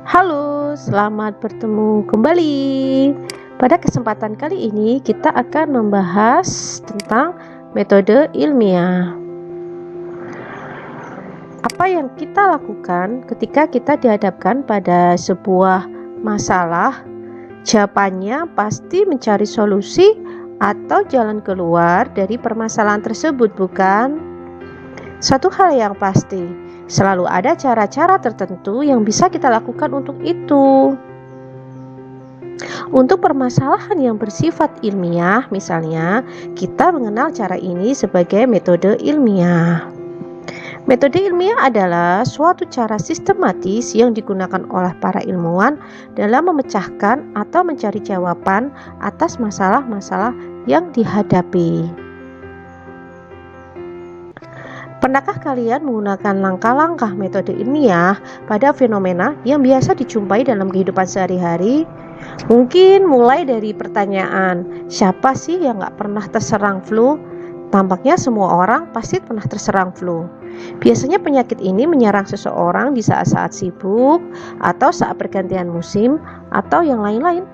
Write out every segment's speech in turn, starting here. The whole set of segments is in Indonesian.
Halo, selamat bertemu kembali. Pada kesempatan kali ini kita akan membahas tentang metode ilmiah. Apa yang kita lakukan ketika kita dihadapkan pada sebuah masalah? Jawabannya pasti mencari solusi atau jalan keluar dari permasalahan tersebut, bukan? Satu hal yang pasti, selalu ada cara-cara tertentu yang bisa kita lakukan untuk itu. Untuk permasalahan yang bersifat ilmiah, misalnya, kita mengenal cara ini sebagai metode ilmiah. Metode ilmiah adalah suatu cara sistematis yang digunakan oleh para ilmuwan dalam memecahkan atau mencari jawaban atas masalah-masalah yang dihadapi. Pernahkah kalian menggunakan langkah-langkah metode ilmiah pada fenomena yang biasa dijumpai dalam kehidupan sehari-hari? Mungkin mulai dari pertanyaan, siapa sih yang gak pernah terserang flu? Tampaknya semua orang pasti pernah terserang flu. Biasanya penyakit ini menyerang seseorang di saat-saat sibuk, atau saat pergantian musim, atau yang lain-lain.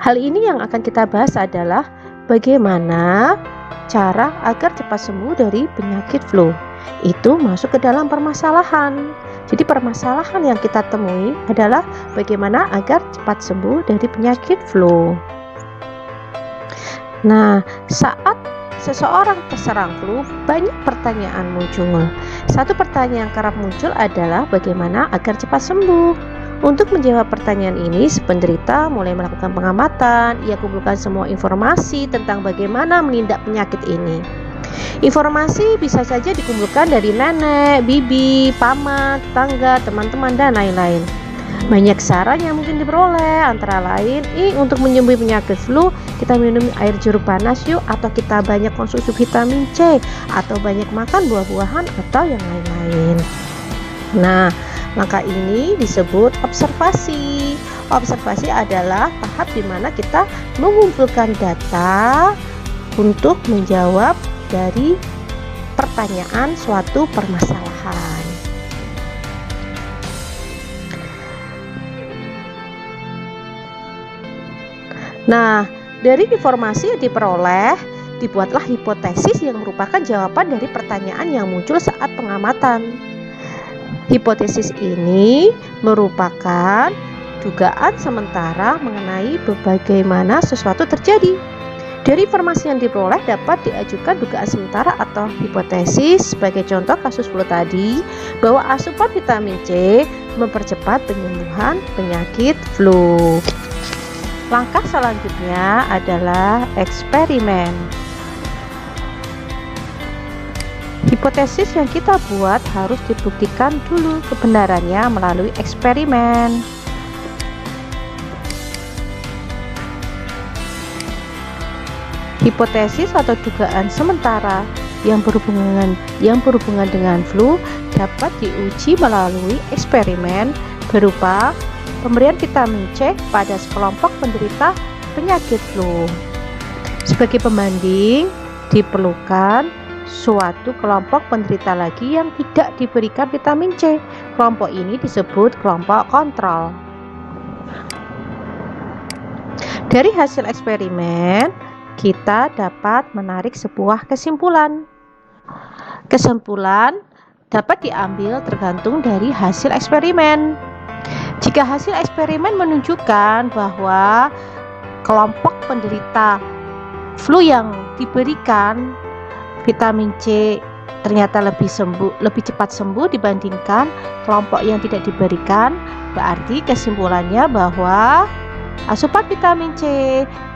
Hal ini yang akan kita bahas adalah bagaimana cara agar cepat sembuh dari penyakit flu. Itu masuk ke dalam permasalahan. Jadi permasalahan yang kita temui adalah bagaimana agar cepat sembuh dari penyakit flu. Nah, saat seseorang terserang flu, banyak pertanyaan muncul. Satu pertanyaan yang kerap muncul adalah bagaimana agar cepat sembuh. Untuk menjawab pertanyaan ini, si penderita mulai melakukan pengamatan. Ia kumpulkan semua informasi tentang bagaimana menindak penyakit ini. Informasi bisa saja dikumpulkan dari nenek, bibi, paman, tetangga, teman-teman, dan lain-lain. Banyak saran yang mungkin diperoleh, antara lain, untuk menyembuhi penyakit flu, kita minum air jeruk panas yuk, atau kita banyak konsumsi vitamin C, atau banyak makan buah-buahan, atau yang lain-lain. Nah, langkah ini disebut observasi. Observasi adalah tahap di mana kita mengumpulkan data untuk menjawab dari pertanyaan suatu permasalahan. Nah, dari informasi yang diperoleh, dibuatlah hipotesis yang merupakan jawaban dari pertanyaan yang muncul saat pengamatan. Hipotesis ini merupakan dugaan sementara mengenai bagaimana sesuatu terjadi. Dari informasi yang diperoleh dapat diajukan dugaan sementara atau hipotesis. Sebagai contoh kasus flu tadi, bahwa asupan vitamin C mempercepat penyembuhan penyakit flu. Langkah selanjutnya adalah eksperimen. Hipotesis yang kita buat harus dibuktikan dulu kebenarannya melalui eksperimen. Hipotesis atau dugaan sementara yang berhubungan dengan flu dapat diuji melalui eksperimen berupa pemberian vitamin C pada sekelompok penderita penyakit flu. Sebagai pembanding, diperlukan suatu kelompok penderita lagi yang tidak diberikan vitamin C. Kelompok ini disebut kelompok kontrol. Dari hasil eksperimen, kita dapat menarik sebuah kesimpulan. Kesimpulan dapat diambil tergantung dari hasil eksperimen. Jika hasil eksperimen menunjukkan bahwa kelompok penderita flu yang diberikan vitamin C ternyata lebih cepat sembuh dibandingkan kelompok yang tidak diberikan, berarti kesimpulannya bahwa asupan vitamin C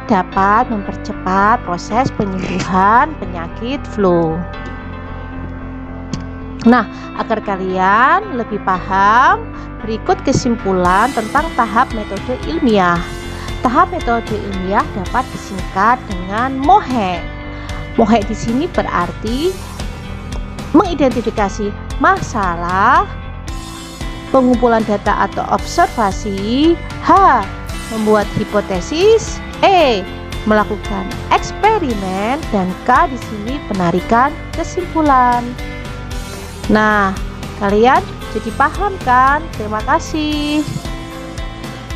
dapat mempercepat proses penyembuhan penyakit flu. Nah, agar kalian lebih paham, berikut kesimpulan tentang tahap metode ilmiah. Tahap metode ilmiah dapat disingkat dengan MOHE. MOHE di sini berarti mengidentifikasi masalah, pengumpulan data atau observasi, H. membuat hipotesis, E. melakukan eksperimen, dan K di sini penarikan kesimpulan. Nah, kalian jadi paham kan? Terima kasih.